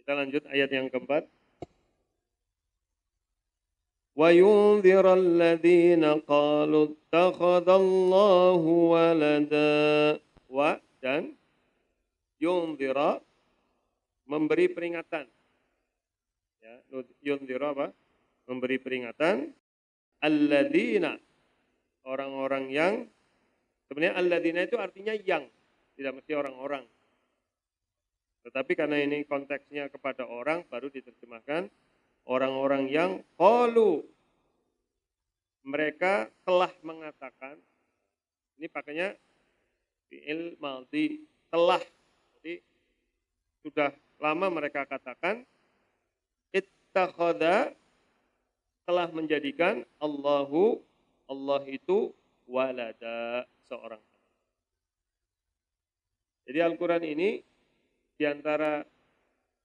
Kita lanjut ayat yang keempat. Wa yunziral ladzina qalu ittakhadallahu walada. Wa dan yunzira memberi peringatan. Ya, yunzira apa? Memberi peringatan alladzina orang-orang yang sebenarnya alladzina itu artinya yang, tidak mesti orang-orang. Tetapi karena ini konteksnya kepada orang baru diterjemahkan orang-orang yang qalu mereka telah mengatakan, ini pakainya fi'il madhi telah. Jadi sudah lama mereka katakan ittakhadha telah menjadikan Allah itu walada seorang anak. Jadi Al-Qur'an ini diantara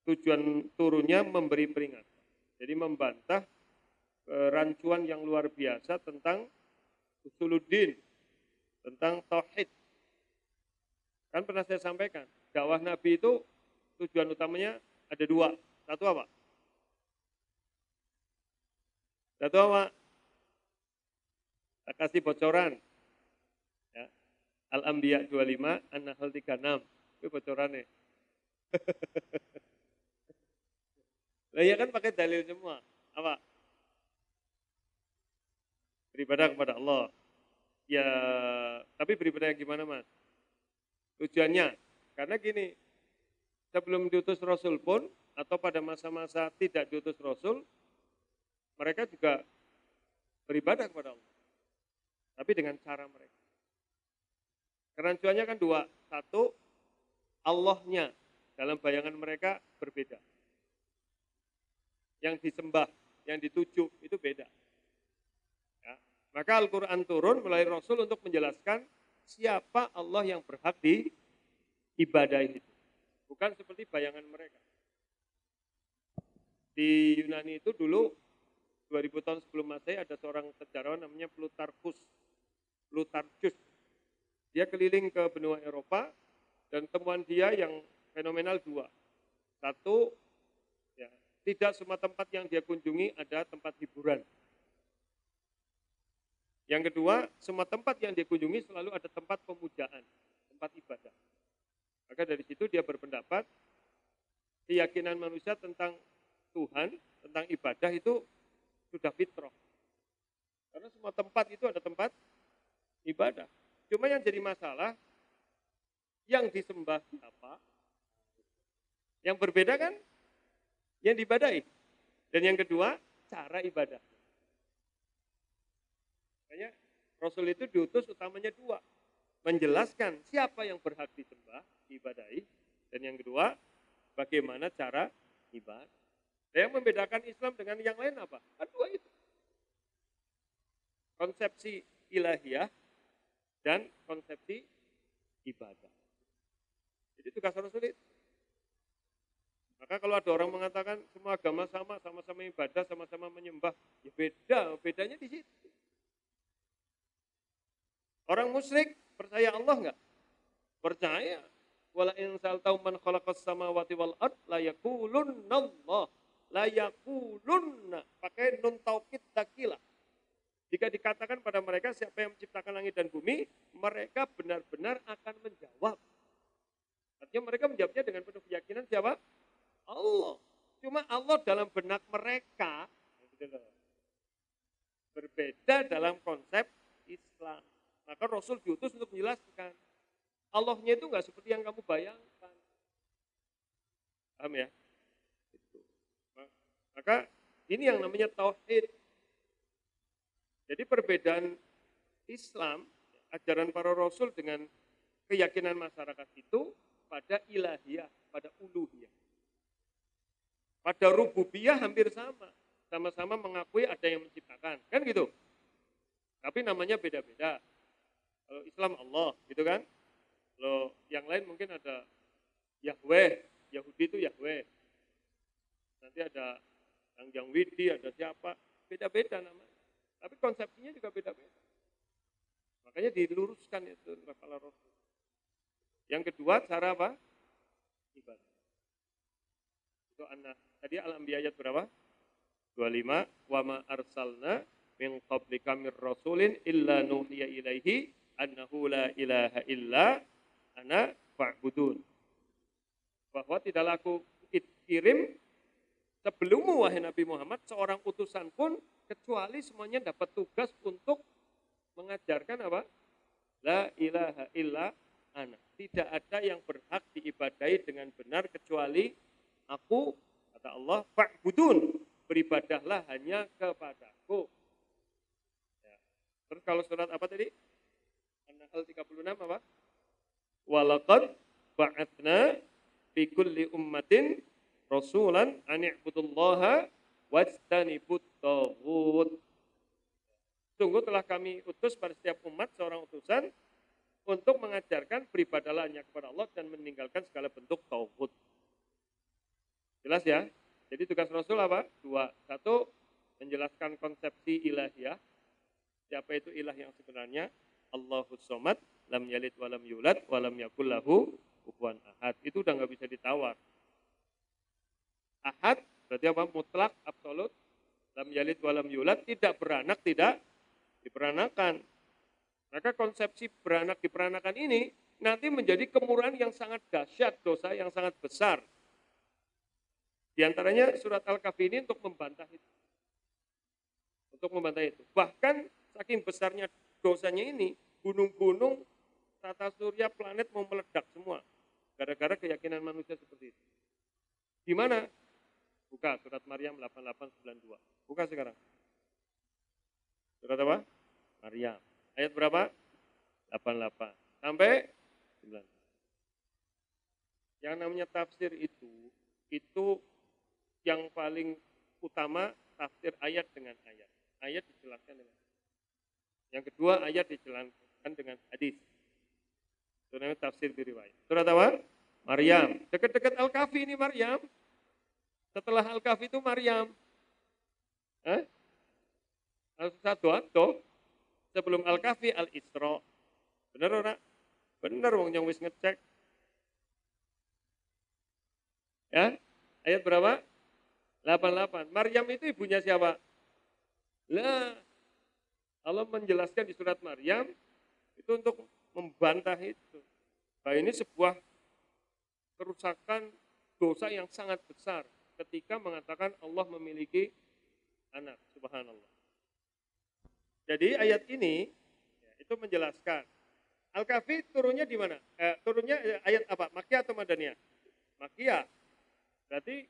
tujuan turunnya memberi peringatan. Jadi membantah rancuan yang luar biasa tentang usuluddin, tentang tauhid. Kan pernah saya sampaikan, dakwah Nabi itu tujuan utamanya ada dua. Satu apa? Satu apa? Saya kasih bocoran. Ya. Al-Anbiya 25, An-Nahl 36. Itu bocorannya. Lah ya kan pakai dalil semua. Apa? Beribadah kepada Allah. Ya, tapi beribadah yang gimana, Mas? Tujuannya, karena gini, sebelum diutus Rasul pun, atau pada masa-masa tidak diutus Rasul, mereka juga beribadah kepada Allah. Tapi dengan cara mereka. Kerancuannya kan dua. Satu, Allahnya dalam bayangan mereka berbeda. Yang disembah, yang dituju, itu beda. Ya. Maka Al-Quran turun melalui Rasul untuk menjelaskan siapa Allah yang berhak diibadahi itu. Bukan seperti bayangan mereka. Di Yunani itu dulu 2000 tahun sebelum Masehi ada seorang sejarawan namanya Plutarchus. Dia keliling ke benua Eropa dan temuan dia yang fenomenal dua. Satu, ya, tidak semua tempat yang dia kunjungi ada tempat hiburan. Yang kedua, semua tempat yang dia kunjungi selalu ada tempat pemujaan, tempat ibadah. Maka dari situ dia berpendapat keyakinan manusia tentang Tuhan, tentang ibadah itu sudah fitrah. Karena semua tempat itu ada tempat ibadah. Cuma yang jadi masalah, yang disembah apa? Yang berbeda kan yang diibadahi. Dan yang kedua, cara ibadah. Makanya Rasul itu diutus utamanya dua. Menjelaskan siapa yang berhak disembah, diibadahi. Dan yang kedua, bagaimana cara ibadah. Dan yang membedakan Islam dengan yang lain apa? Dua itu. Konsepsi ilahiyah dan konsepsi ibadah. Jadi tugas Rasul itu. Maka kalau ada orang mengatakan semua agama sama-sama ibadah, sama-sama menyembah, ya bedanya di situ. Orang musyrik percaya Allah enggak? Percaya. Wala in saltau man khalaqas samawati wal ard la yaqulunna Allah. La yaqulunna pakai nun taukid takilah. Jika dikatakan pada mereka siapa yang menciptakan langit dan bumi, mereka benar-benar akan menjawab. Artinya mereka menjawabnya dengan penuh keyakinan siapa? Allah. Cuma Allah dalam benak mereka berbeda dalam konsep Islam. Maka Rasul diutus untuk menjelaskan. Allahnya itu enggak seperti yang kamu bayangkan. Paham ya? Maka ini yang namanya tauhid. Jadi perbedaan Islam, ajaran para Rasul dengan keyakinan masyarakat itu pada ilahiyah, pada uluhiyah. Pada rububiyah hampir sama. Sama-sama mengakui ada yang menciptakan. Kan gitu? Tapi namanya beda-beda. Kalau Islam Allah, gitu kan? Kalau yang lain mungkin ada Yahweh, Yahudi itu Yahweh. Nanti ada Yang Widi, ada siapa, beda-beda namanya. Tapi konsepsinya juga beda-beda. Makanya diluruskan itu kepala Rasul. Yang kedua, cara apa? Ibadah. Itu tadi Al-Anbiya ayat berapa? 25. Wa ma arsalna min qablika mir rasulin illa nuhiya ilaihi annahu la ilaha illa ana fa'budun. Bahwa tidaklah aku kirim sebelummu wahai Nabi Muhammad seorang utusan pun kecuali semuanya dapat tugas untuk mengajarkan apa? La ilaha illa ana. Tidak ada yang berhak diibadahi dengan benar kecuali aku, kata Allah, fa'budun. Beribadahlah hanya kepadaku. Ya. Terus kalau surat apa tadi? An-Nahl 36 apa? Walaqad ba'atna fi kulli ummatin rasulan an i'budullaha wajtanibut taghut. Sungguh telah kami utus pada setiap umat seorang utusan untuk mengajarkan beribadahlah hanya kepada Allah dan meninggalkan segala bentuk taghut. Jelas ya? Jadi tugas Rasul apa? 2. 1, menjelaskan konsepsi ilahiyah. Siapa itu ilah yang sebenarnya? Allahus Somad, lam yalid walam yulad, walam yakul lahu kufuwan ahad. Itu udah nggak bisa ditawar. Ahad berarti apa? Mutlak, absolut. Lam yalid walam yulad, tidak beranak, tidak diperanakan. Maka konsepsi beranak diperanakan ini nanti menjadi kemurahan yang sangat dahsyat, dosa yang sangat besar. Di antaranya surat Al-Kahfi ini untuk membantah itu. Untuk membantah itu. Bahkan saking besarnya dosanya ini, gunung-gunung, tata surya, planet mau meledak semua. Gara-gara keyakinan manusia seperti itu. Di mana? Buka surat Maryam 8892. Buka sekarang. Surat apa? Maryam. Ayat berapa? 88. Sampai 9. Yang namanya tafsir itu yang paling utama tafsir ayat dengan ayat. Ayat dijelaskan dengan ayat. Yang kedua ayat dijelaskan dengan hadis. Itu namanya tafsir biriwayat. Surat apa? Maryam. Dekat-dekat Al-Kahfi ini Maryam. Setelah Al-Kahfi itu Maryam. Satu atau sebelum Al-Kahfi Al-Isra. Benar ora? Benar wong yang wis ngecek. Ya? Ayat berapa? 88. Maryam itu ibunya siapa? Lah, Allah menjelaskan di surat Maryam itu untuk membantah itu. Nah, ini sebuah kerusakan dosa yang sangat besar ketika mengatakan Allah memiliki anak, subhanallah. Jadi ayat ini itu menjelaskan. Al-Kahfi turunnya di mana? Turunnya ayat apa? Makkiyah atau Madaniyah? Makkiyah. Berarti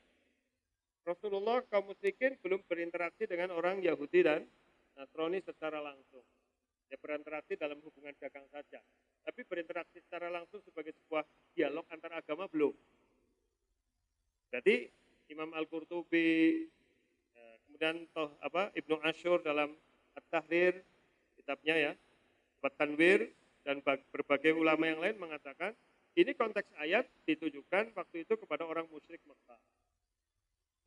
Rasulullah kaum musyrikin belum berinteraksi dengan orang Yahudi dan Nasrani secara langsung. Ya berinteraksi dalam hubungan dagang saja. Tapi berinteraksi secara langsung sebagai sebuah dialog antar agama belum. Berarti Imam Al-Qurtubi, kemudian Ibnu Ashur dalam At-Tahrir, kitabnya ya, At-Tanwir, dan berbagai ulama yang lain mengatakan, ini konteks ayat ditujukan waktu itu kepada orang musyrik Mekah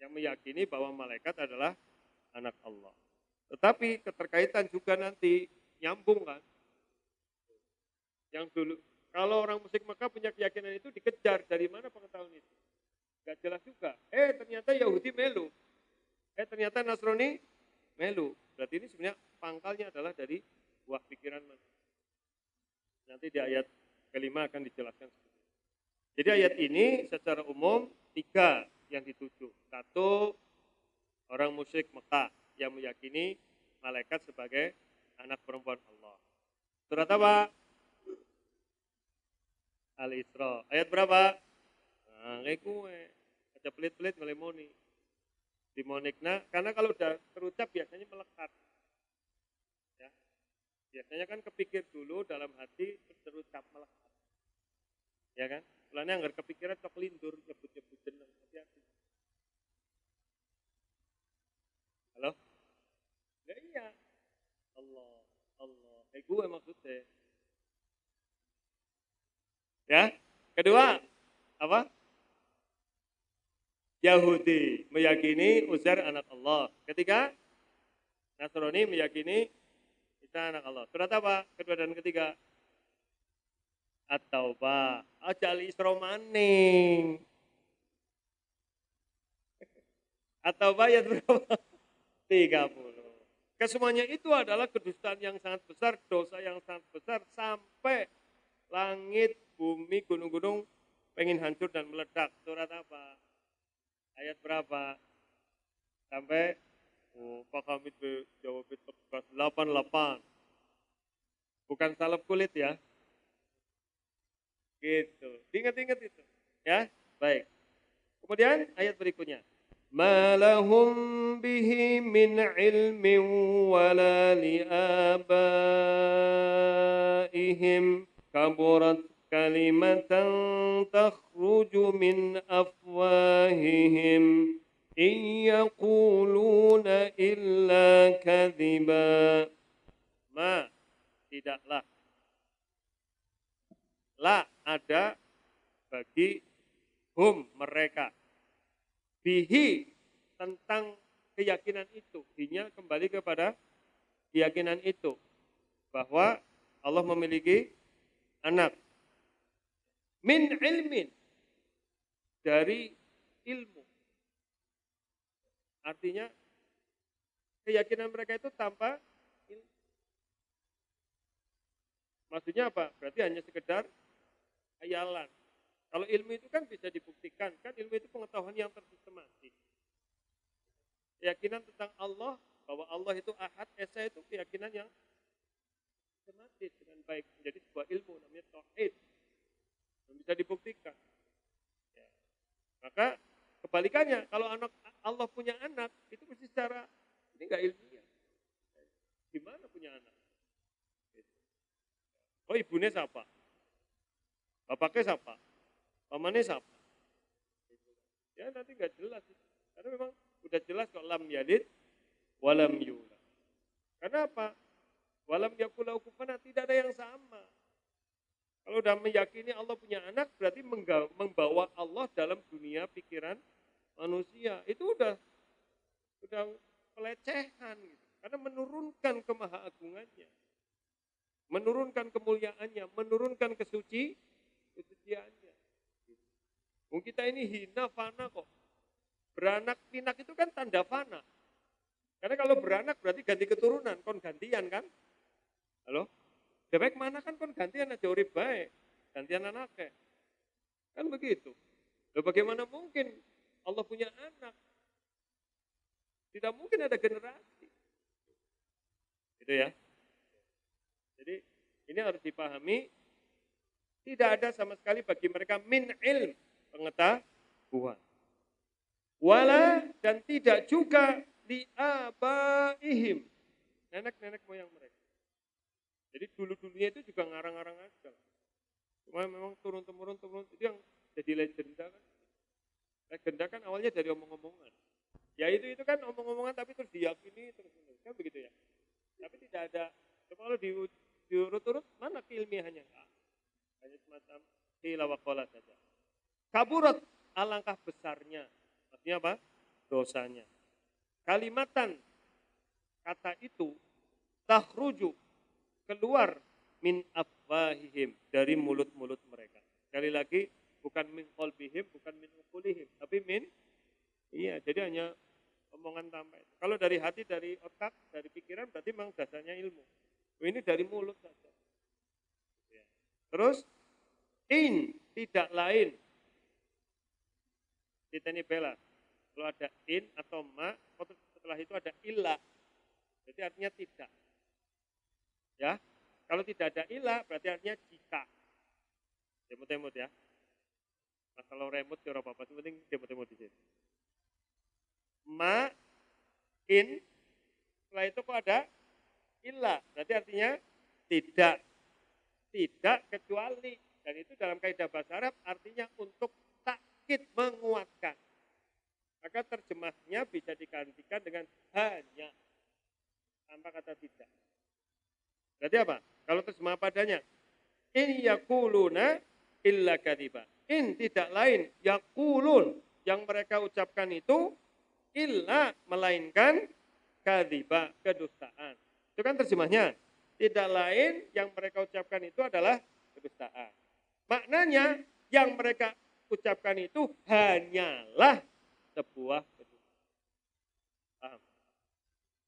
yang meyakini bahwa malaikat adalah anak Allah. Tetapi keterkaitan juga nanti nyambung kan. Yang dulu, kalau orang musyrik Mekah punya keyakinan itu dikejar, dari mana pengetahuan itu? Gak jelas juga. Ternyata Yahudi melu. Ternyata Nasrani melu. Berarti ini sebenarnya pangkalnya adalah dari buah pikiran manusia. Nanti di ayat kelima akan dijelaskan. Jadi ayat ini secara umum 3 yang dituju. 1, orang musyrik Mekah yang meyakini malaikat sebagai anak perempuan Allah. Surat apa? Al-Isra. Ayat berapa? Kayak gue. Aja pelit-pelit ngelemoni. Dimonikna, karena kalau udah terucap biasanya melekat. Ya. Biasanya kan kepikir dulu dalam hati, terucap melekat. Ya kan? Mulanya anggar kepikiran cok lindur, nyebut-nyebut jeneng. Hati-hati. Halo? Ya iya. Allah. Kayak gue maksudnya. Ya. Kedua, apa? Yahudi meyakini Uzair anak Allah. Ketiga, Nasrani meyakini Isa anak Allah. Surat apa? Kedua dan ketiga. At-Taubah. Aja Al-Isra maning. Atau ayat berapa? 30. Kesemuanya itu adalah kedustaan yang sangat besar, dosa yang sangat besar, sampai langit, bumi, gunung-gunung pengen hancur dan meledak. Surat apa? Ayat berapa? Sampai Pak Hamid jawab tegas 88. Bukan salep kulit ya. Gitu. Ingat-ingat itu. Ya, baik. Kemudian ayat berikutnya. Ma lahum bihi min ilmin wala liabaihim kaburat kalimatan takhruju min afwahihim in yaquluna illa kadhiba. Ma, tidaklah. La, ada bagi hum, mereka. Bihi, tentang keyakinan itu. Binya kembali kepada keyakinan itu. Bahwa Allah memiliki anak. Min ilmin, dari ilmu. Artinya, keyakinan mereka itu tanpa ilmu. Maksudnya apa? Berarti hanya sekedar hayalan. Kalau ilmu itu kan bisa dibuktikan, kan ilmu itu pengetahuan yang tersistematis. Keyakinan tentang Allah, bahwa Allah itu ahad, esa itu keyakinan yang sistematis dengan baik. Menjadi sebuah ilmu, namanya tauhid. Yang bisa dibuktikan. Ya. Maka kebalikannya, kalau anak Allah punya anak, itu mesti secara, ini enggak ilmiah. Gimana punya anak? Oh ibunya siapa? Bapaknya siapa? Pamannya siapa? Ya nanti nggak jelas. Karena memang udah jelas kok lam yalid walam yulad. Karena apa? Walam yakul lahu kufuwan, tidak ada yang sama. Kalau udah meyakini Allah punya anak, berarti membawa Allah dalam dunia pikiran manusia. Itu udah pelecehan gitu. Karena menurunkan kemahaagungannya. Menurunkan kemuliaannya, menurunkan kesuciannya. Kita ini hina, fana kok. Beranak pinak itu kan tanda fana. Karena kalau beranak berarti ganti keturunan, kon gantian kan? Halo? Dewek mana kan kon gantian aja urip baik. Gantian anaknya. Kan begitu. Loh bagaimana mungkin Allah punya anak? Tidak mungkin ada generasi. Gitu ya. Jadi ini harus dipahami. Tidak ada sama sekali bagi mereka min ilm, pengetahuan. Wala, dan tidak juga liabaihim, nenek-nenek moyang mereka. Jadi dulu-dulunya itu juga ngarang-ngarang aja. Cuma memang turun-temurun, itu yang jadi legenda kan. Legenda kan awalnya dari omong-omongan. Ya itu kan omong-omongan tapi terus diyakini terus kan begitu ya. Tapi tidak ada, kalau diurut-urut mana keilmiahannya? Hanya semacam qila wa qala saja. Kaburat, alangkah besarnya. Maksudnya apa? Dosanya. Kalimatan, kata itu, takhruju, keluar min afwahihim, dari mulut-mulut mereka. Sekali lagi, bukan min qalbihim, bukan min uqulihim, tapi jadi hanya omongan tanpa itu. Kalau dari hati, dari otak, dari pikiran, berarti memang dasarnya ilmu. Ini dari mulut saja. Terus, tidak lain. Diteni bela. Kalau ada in atau ma, setelah itu ada illa. Jadi artinya tidak. Ya. Kalau tidak ada illa, berarti artinya jika. Demut-demut ya. Nah, kalau remut ya apa-apa, penting demut-demut di sini. Ma, in, setelah itu kok ada illa. Berarti artinya tidak. Tidak kecuali. Dan itu dalam kaidah bahasa Arab artinya untuk takkid, menguatkan. Maka terjemahnya bisa digantikan dengan hanya, tanpa kata tidak. Berarti apa? Kalau terjemah padanya, in yakuluna illa kadziba. In, tidak lain, yakulun, yang mereka ucapkan itu illa, melainkan kadziba, kedustaan. Itu kan terjemahnya. Tidak lain yang mereka ucapkan itu adalah kedustaan. Maknanya yang mereka ucapkan itu hanyalah sebuah kedustaan.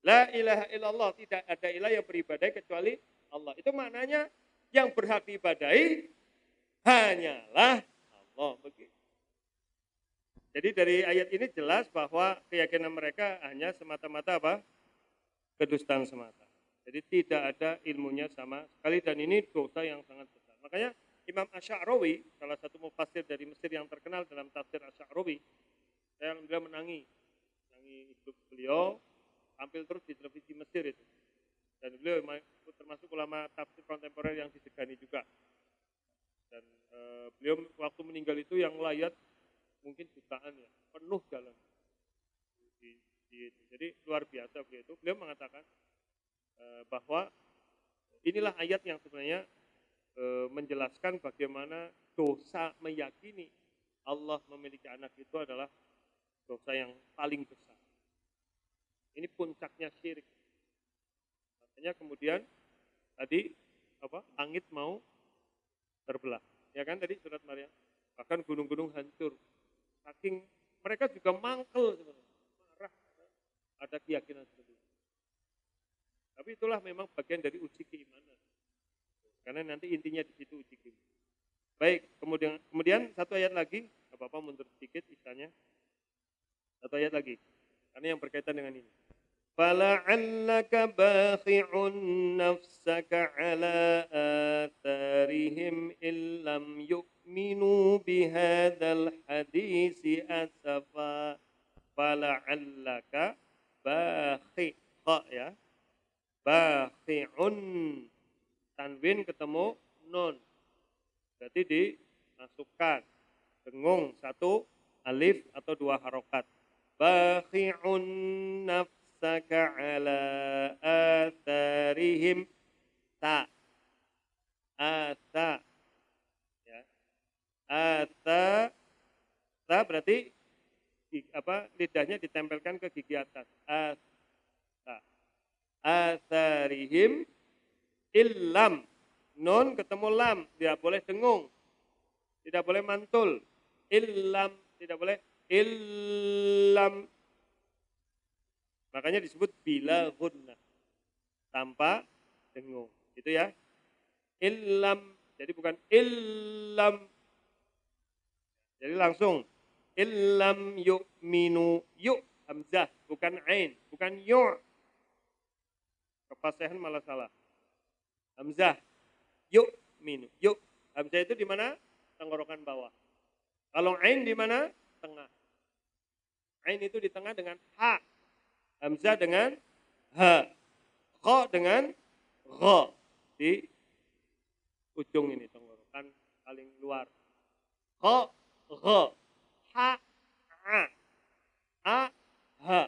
La ilaha illallah, tidak ada ilah yang beribadah kecuali Allah. Itu maknanya yang berhak diibadahi hanyalah Allah. Begitu. Jadi dari ayat ini jelas bahwa keyakinan mereka hanya semata-mata apa? Kedustaan semata. Jadi tidak ada ilmunya sama sekali dan ini dosa yang sangat besar. Makanya Imam Asy'arawi, salah satu mufassir dari Mesir yang terkenal dalam tafsir Asy'arawi, saya alhamdulillah menangi hidup beliau, tampil terus di televisi Mesir itu. Dan beliau termasuk ulama tafsir kontemporer yang disegani juga. Dan beliau waktu meninggal itu yang layat mungkin jutaan ya, penuh jalan. Jadi luar biasa beliau itu. Beliau mengatakan bahwa inilah ayat yang sebenarnya menjelaskan bagaimana dosa meyakini Allah memiliki anak itu adalah dosa yang paling besar. Ini puncaknya syirik. Makanya kemudian tadi langit mau terbelah. Ya kan tadi surat Maryam. Bahkan gunung-gunung hancur. Saking mereka juga mangkel sebenarnya. Marah ada keyakinan seperti itu. Tapi itulah memang bagian dari uji keimanan. Karena nanti intinya di situ uji keimanan. Baik, kemudian satu ayat lagi, Bapak mundur sedikit istilahnya. Satu ayat lagi. Karena yang berkaitan dengan ini. فَلَعَلَّكَ بَاخِعٌ نَفْسَكَ عَلَى آثَارِهِمْ إِن لَّمْ يُؤْمِنُوا بِهَذَا الْحَدِيثِ أَسَفًا فَلَعَلَّكَ باخع ya. Bakhi'un, tanwin ketemu nun, berarti dimasukkan dengung satu alif atau dua harokat. Bakhi'un nafsaka ala atharihim, ta ata ya, ata ta berarti lidahnya ditempelkan ke gigi atas. Atharihim illam, nun ketemu lam, tidak boleh dengung, tidak boleh mantul, illam tidak boleh, illam makanya disebut bila gunnah, tanpa dengung, gitu ya. Illam, jadi bukan illam, jadi langsung illam yu'minu, yu hamzah bukan ain, bukan yu'. Kefasihan malah salah. Hamzah, yuk minu, yuk. Hamzah itu di mana? Tenggorokan bawah. Kalau ain di mana? Tengah. Ain itu di tengah dengan ha. Hamzah dengan ha. Kha dengan gha. Di ujung ini tenggorokan paling luar. Kha, gha, ha, a, a, ha.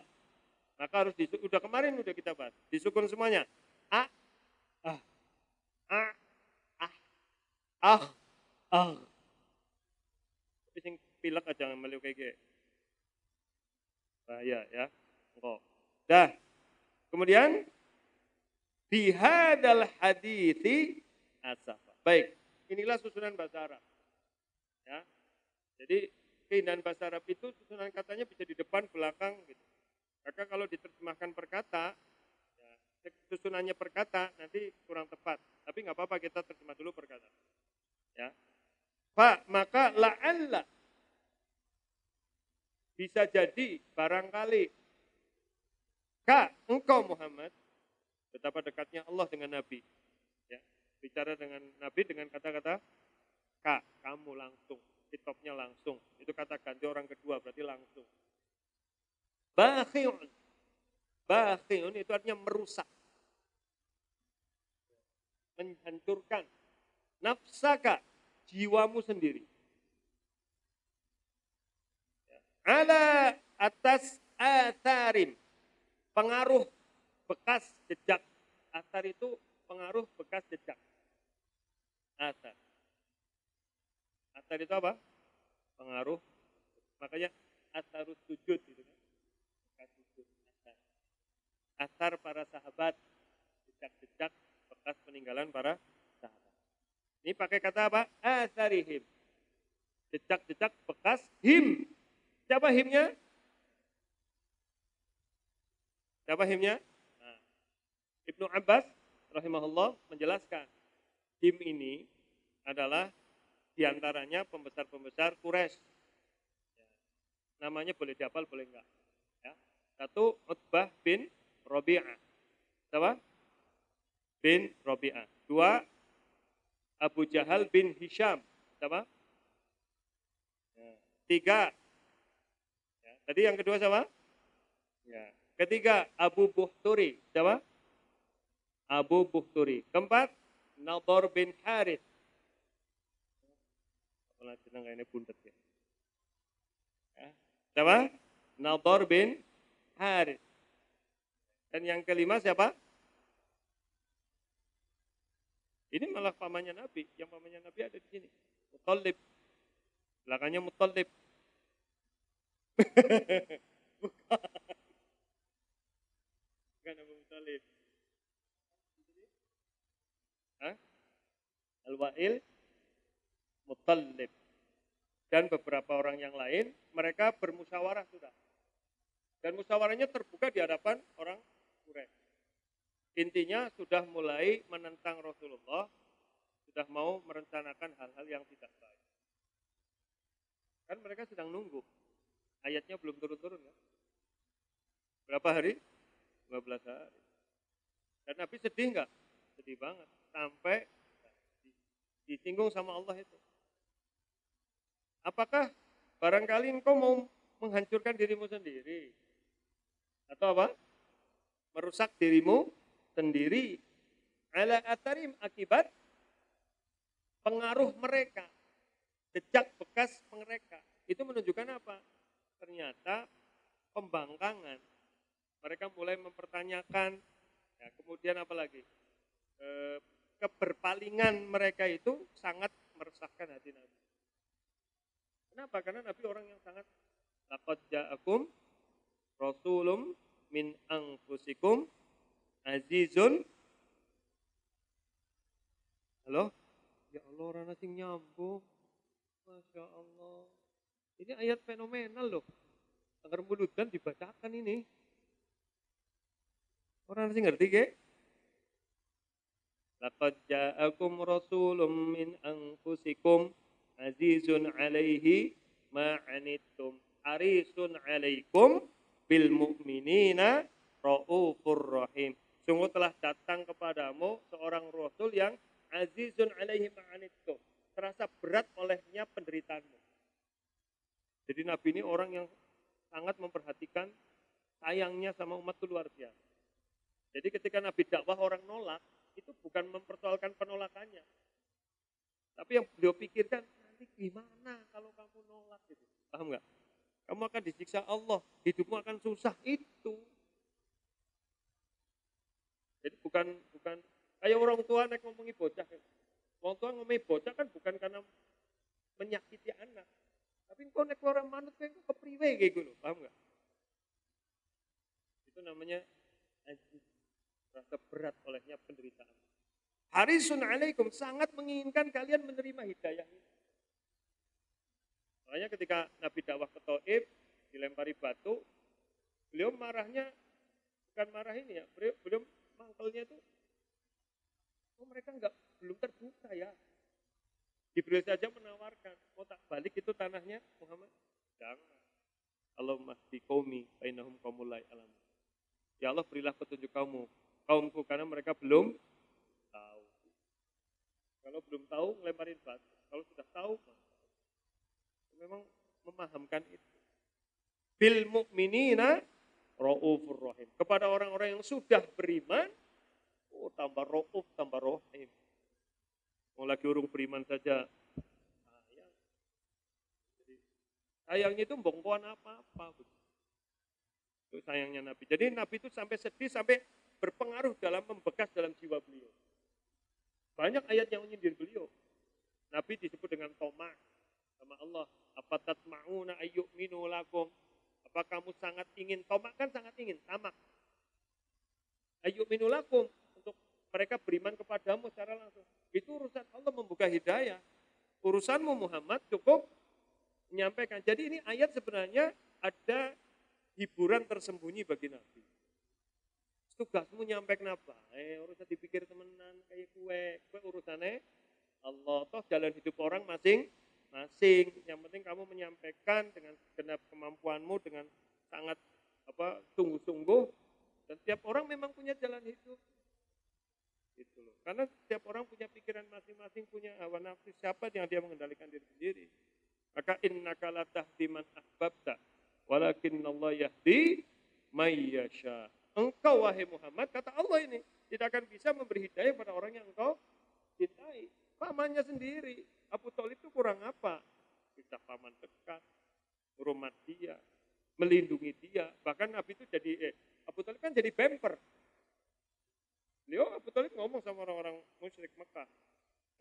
Maka harus udah kemarin udah kita bahas. Disukun semuanya. A, ah, a, ah, ah. Tapi sing pilek aja meliuk kayak gitu. Bahaya ya. Engkau. Dah. Kemudian bihadal hadithi asafa. Baik, inilah susunan bahasa Arab. Ya. Jadi keindahan bahasa Arab itu susunan katanya bisa di depan, belakang gitu. Maka kalau diterjemahkan per kata, ya, susunannya per kata nanti kurang tepat. Tapi nggak apa-apa kita terjemah dulu per kata. Ya. Pak, maka la'alla bisa jadi barangkali engkau Muhammad, betapa dekatnya Allah dengan Nabi. Ya. Bicara dengan Nabi dengan kata-kata kamu langsung, hitopnya langsung. Itu kata ganti orang kedua berarti langsung. Bakhi'un. Bakhi'un itu artinya merusak. Menghancurkan. Nafsaka, jiwamu sendiri. Ala atas atharim. Pengaruh bekas jejak. Athar itu pengaruh bekas jejak. Athar. Athar itu apa? Pengaruh. Makanya atharus sujud gitu kan. Athar para sahabat, jejak-jejak bekas peninggalan para sahabat. Ini pakai kata apa? Atharihim. Jejak-jejak bekas him. Siapa himnya? Siapa himnya? Ibnu Abbas rahimahullah menjelaskan, Him ini adalah diantaranya pembesar-pembesar Quraisy. Ya. Namanya boleh dihafal, boleh enggak. Ya. Satu, Utbah bin Rabi'ah. Siapa? Bin Rabi'ah. Dua, Abu Jahal bin Hisham. Siapa? Ya. Tiga. Ya. Tadi yang kedua siapa? Ya. Ketiga, Abu Buhturi. Siapa? Abu Buhturi. Keempat, Nadhr bin Harith. Apalah jeneng ini buntet ya. Ya. Siapa? Nadhr bin Harith. Dan yang kelima siapa? Ini malah pamannya Nabi. Yang pamannya Nabi ada di sini. Muttalib. Belakangnya Muttalib. Bukan. Bukan Abu Muttalib. Al-Wa'il Muttalib. Dan beberapa orang yang lain, mereka bermusyawarah sudah. Dan musyawarahnya terbuka di hadapan orang Quraisy. Intinya sudah mulai menentang Rasulullah, sudah mau merencanakan hal-hal yang tidak baik. Kan mereka sedang nunggu. Ayatnya belum turun-turun ya. Berapa hari? 12 hari. Dan Nabi sedih enggak? Sedih banget. Sampai disinggung sama Allah itu. Apakah barangkali engkau mau menghancurkan dirimu sendiri? Atau apa? Merusak dirimu sendiri. Ala atarim akibat pengaruh mereka. Jejak bekas mereka. Itu menunjukkan apa? Ternyata pembangkangan. Mereka mulai mempertanyakan. Ya, kemudian apa lagi? Keberpalingan mereka itu sangat meresahkan hati Nabi. Kenapa? Karena Nabi orang yang sangat laqad ja'akum rasulun min anfusikum azizun. Halo? Ya Allah, orang asing nyambung. Masya Allah. Ini ayat fenomenal loh. Agar muludan dibacakan ini. Orang asing ngerti ke? Laqad ja'akum rasulun min anfusikum azizun alaihi ma'anittum harisun alaikum bil mu'minina raufur rahim. Sungguh telah datang kepadamu seorang rasul yang azizun alaihi ma'anittum. Terasa berat olehnya penderitaanmu. Jadi Nabi ini orang yang sangat memperhatikan sayangnya sama umat itu luar biasa. Jadi ketika Nabi dakwah orang nolak, itu bukan mempersoalkan penolakannya. Tapi yang beliau pikirkan, nanti gimana kalau kamu nolak gitu. Paham nggak? Kamu akan disiksa Allah, hidupmu akan susah itu. Jadi bukan kayak orang tua nek ngomongi bocah. Orang tua ngomongi bocah kan bukan karena menyakiti anak. Tapi kok nek orang manut kayak kepriwe kayak gitu, paham nggak? Itu namanya aziz. Rasa berat olehnya penderitaan. Harisun alaikum, sangat menginginkan kalian menerima hidayah ini. Makanya ketika Nabi dakwah ke Taif, dilempari batu, beliau marahnya bukan marah ini ya, beliau mangkelnya itu, oh mereka belum terbuka ya. Jibril saja menawarkan, mau tak balik itu tanahnya Muhammad? Jangan. Allahumma hdi qaumi fa innahum qaumul la ya'lamun. Ya Allah, berilah petunjuk kaumku karena mereka belum tahu. Kalau belum tahu ngelemparin batu. Kalau sudah tahu memang memahamkan itu. Bil mu'minina raufur rahim. Kepada orang-orang yang sudah beriman, tambah rauf, tambah rahim. Mau lagi urung beriman saja sayang. Jadi sayangnya itu bongkoan apa-apa. Itu sayangnya Nabi. Jadi Nabi itu sampai sedih, sampai berpengaruh dalam membekas dalam jiwa beliau. Banyak ayat yang menyindir beliau. Nabi disebut dengan toma sama Allah. Apa tatma'una ayyu'minu lakum? Apa kamu sangat ingin? Toma kan sangat ingin, tamak. Ayyu'minu lakum, untuk mereka beriman kepadamu secara langsung. Itu urusan Allah membuka hidayah. Urusanmu Muhammad cukup menyampaikan. Jadi ini ayat sebenarnya ada hiburan tersembunyi bagi Nabi. Tugasmu nyampe napa? Urusan dipikir temenan kayak kue urusannya Allah. Toh jalan hidup orang masing-masing. Yang penting kamu menyampaikan dengan segenap kemampuanmu dengan sangat sungguh-sungguh. Dan tiap orang memang punya jalan hidup. Gitu loh. Karena setiap orang punya pikiran masing-masing, punya hawa nafsu, siapa yang dia mengendalikan diri sendiri. Maka innaka la tahdi man ahbabta walakinnallaha yahdi may yasha. Engkau wahai Muhammad, kata Allah ini, tidak akan bisa memberi hidayah pada orang yang engkau cintai. Pamannya sendiri, Abu Thalib itu kurang apa? Bisa paman dekat, hormat dia, melindungi dia. Bahkan Nabi itu Abu Thalib kan jadi bemper. Beliau Abu Thalib ngomong sama orang-orang musyrik Mekah.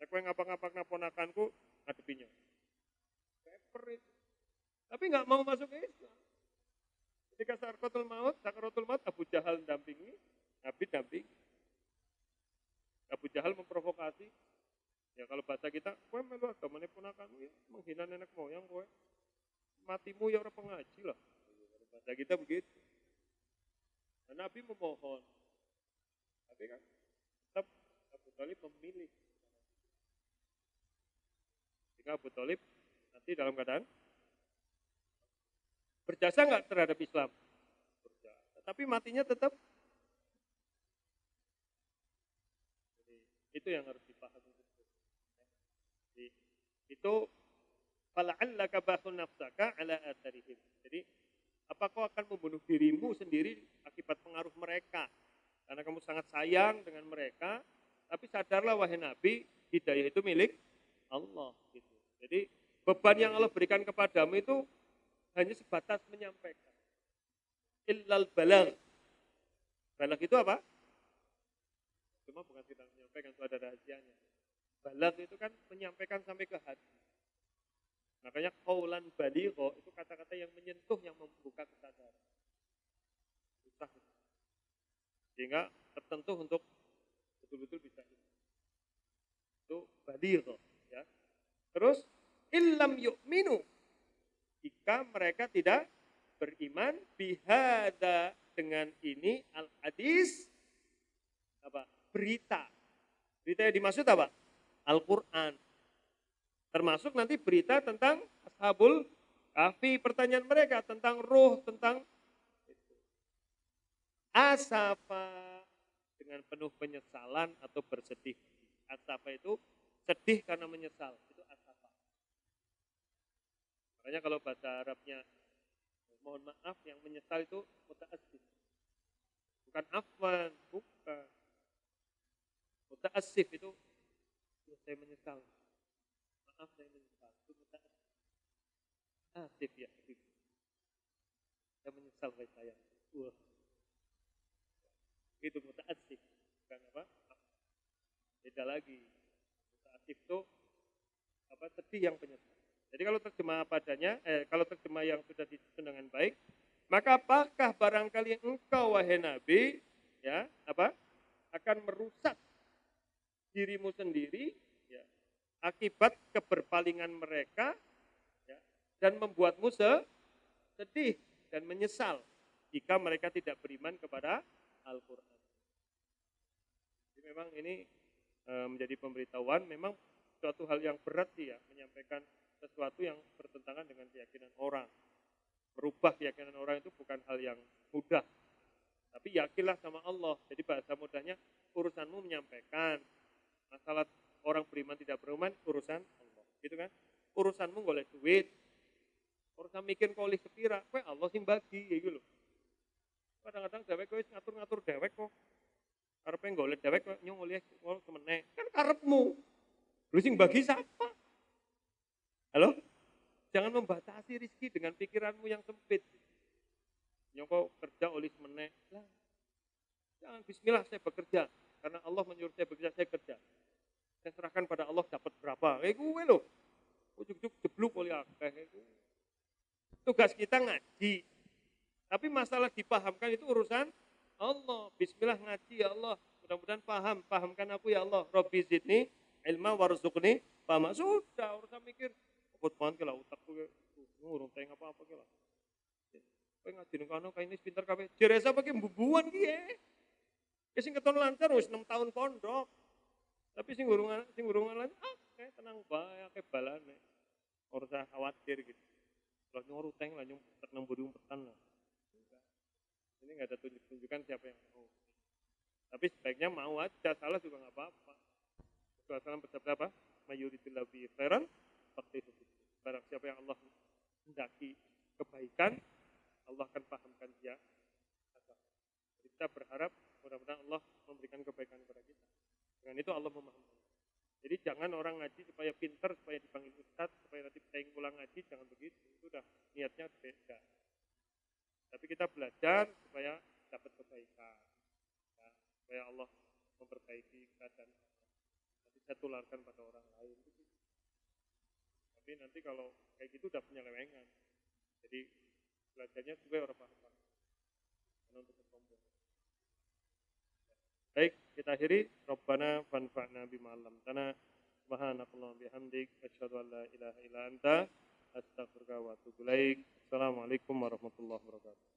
Aku yang ngapa-ngapa ponakanku, ngadepinya. Bemper itu. Tapi nggak mau masuk ke Islam. Ketika sakaratul maut, Abu Jahal dampingi, Nabi dampingi. Abu Jahal memprovokasi. Ya kalau bahasa kita, kowe melu agamane ponakanmu ya, menghina nenek moyang kowe. Matimu ya orang pengaji lah. Kalau bahasa kita begitu. Dan Nabi memohon. Tapi kan tetap Abu Thalib memilih. Sehingga Abu Thalib nanti dalam keadaan berjasa nggak terhadap Islam? Berjasa. Tapi matinya tetap. Jadi, itu yang harus dipahami. Jadi, itu fala'allaka bakhun nafsaka ala atharihim. Jadi, apa kau akan membunuh dirimu sendiri akibat pengaruh mereka? Karena kamu sangat sayang dengan mereka, tapi sadarlah wahai Nabi, hidayah itu milik Allah. Gitu. Jadi, beban yang Allah berikan kepadamu itu hanya sebatas menyampaikan. Illal balag. Balag itu apa? Cuma bukan kita menyampaikan, itu ada rahasianya. Balag itu kan menyampaikan sampai ke hati. Makanya qaulan baligho itu kata-kata yang menyentuh, yang membuka kesadaran. Susah. Sehingga tertentu untuk betul-betul bisa itu baligho. Ya. Terus illam yu'minu, jika mereka tidak beriman bihada, dengan ini al-hadis apa? Berita. Berita yang dimaksud apa? Al-Qur'an. Termasuk nanti berita tentang Ashabul Kahfi, pertanyaan mereka tentang ruh, tentang itu. Asafa, dengan penuh penyesalan atau bersedih. Asafa itu sedih karena menyesal, itu asafa. Makanya kalau bahasa Arabnya mohon maaf, yang menyesal itu muta'assif. Bukan afwan, bukan. Muta'assif itu saya menyesal. Maaf saya menyesal. Itu muta'assif. Asif ya. Saya menyesal guys saya. Wah. Itu muta'assif. Bukan apa? Beda lagi. Muta'assif itu sedih yang penyesal. Jadi kalau terjemah padanya, kalau terjemah yang sudah disusun dengan baik, maka apakah barangkali engkau wahai Nabi, ya, akan merusak dirimu sendiri, ya, akibat keberpalingan mereka, ya, dan membuatmu sedih dan menyesal jika mereka tidak beriman kepada Al-Quran. Jadi memang ini menjadi pemberitahuan, memang suatu hal yang berat sih ya, menyampaikan sesuatu yang bertentangan dengan keyakinan orang. Merubah keyakinan orang itu bukan hal yang mudah. Tapi yakinlah sama Allah. Jadi bahasa mudahnya, urusanmu menyampaikan. Masalah orang beriman tidak beriman, urusan Allah. Gitu kan? Urusanmu golek duit. Urusan mikir kolih sepira, kowe Allah sing bagi, gitu loh. Kadang-kadang dewek kowe ngatur-ngatur dewek kok. Karepe golek dewek kok nyong oleh semene. Kan karepmu. Lu sing bagi siapa? Halo? Jangan membatasi rezeki dengan pikiranmu yang sempit. Nyoko kerja oleh semene. Lah. Jangan bismillah saya bekerja. Karena Allah menyuruh saya bekerja, saya kerja. Saya serahkan pada Allah dapat berapa. Gue loh. Ujuk-ujuk jebluk oleh akeh. Tugas kita ngaji. Tapi masalah dipahamkan itu urusan Allah. Bismillah ngaji ya Allah. Mudah-mudahan pahamkan aku ya Allah. Rabbi zidni ilma warzuqni fahma. Sudah urusan mikir. Kut banget ke lah utak tuh ngurung tayang apa-apa ke lah. Kowe ngaji nang kono kae ini pinter kabeh. Jeresa pakai bubuan ki. Sing keton lancar wis 6 tahun pondok. Tapi sing urung lancar, kayak tenang bae akeh balane. Ora usah khawatir gitu. Lah nyuruh teng lah nyumpet nang buri umpetan lah. Enggak. Ini enggak ada tunjuk-tunjukkan siapa yang mau. Tapi sebaiknya mau aja, salah juga enggak apa-apa. Rasulullah SAW bersabda apa? Mayuritillahu bi khairan faqihu fid din. Barang siapa yang Allah hendaki kebaikan, Allah akan pahamkan dia agama. Jadi kita berharap mudah-mudahan Allah memberikan kebaikan kepada kita. Dengan itu Allah memahamkan. Jadi jangan orang ngaji supaya pinter, supaya dipanggil ustaz, supaya nanti pesaing pulang ngaji, jangan begitu. Itu udah niatnya beda. Tapi kita belajar supaya dapat kebaikan. Ya, supaya Allah memperbaiki keadaan. Nanti saya tularkan pada orang lain. Tapi nanti kalau kayak gitu udah penyelewengan. Jadi belajarnya supaya orang paham. Karena untuk bersombong. Baik, kita akhiri. Rabbana fanfa'na bima 'allamtana. Subhanakallahumma bihamdik asyhadu an la ilaha illa anta astaghfiruka wa atubu ilaik. Assalamualaikum warahmatullahi wabarakatuh.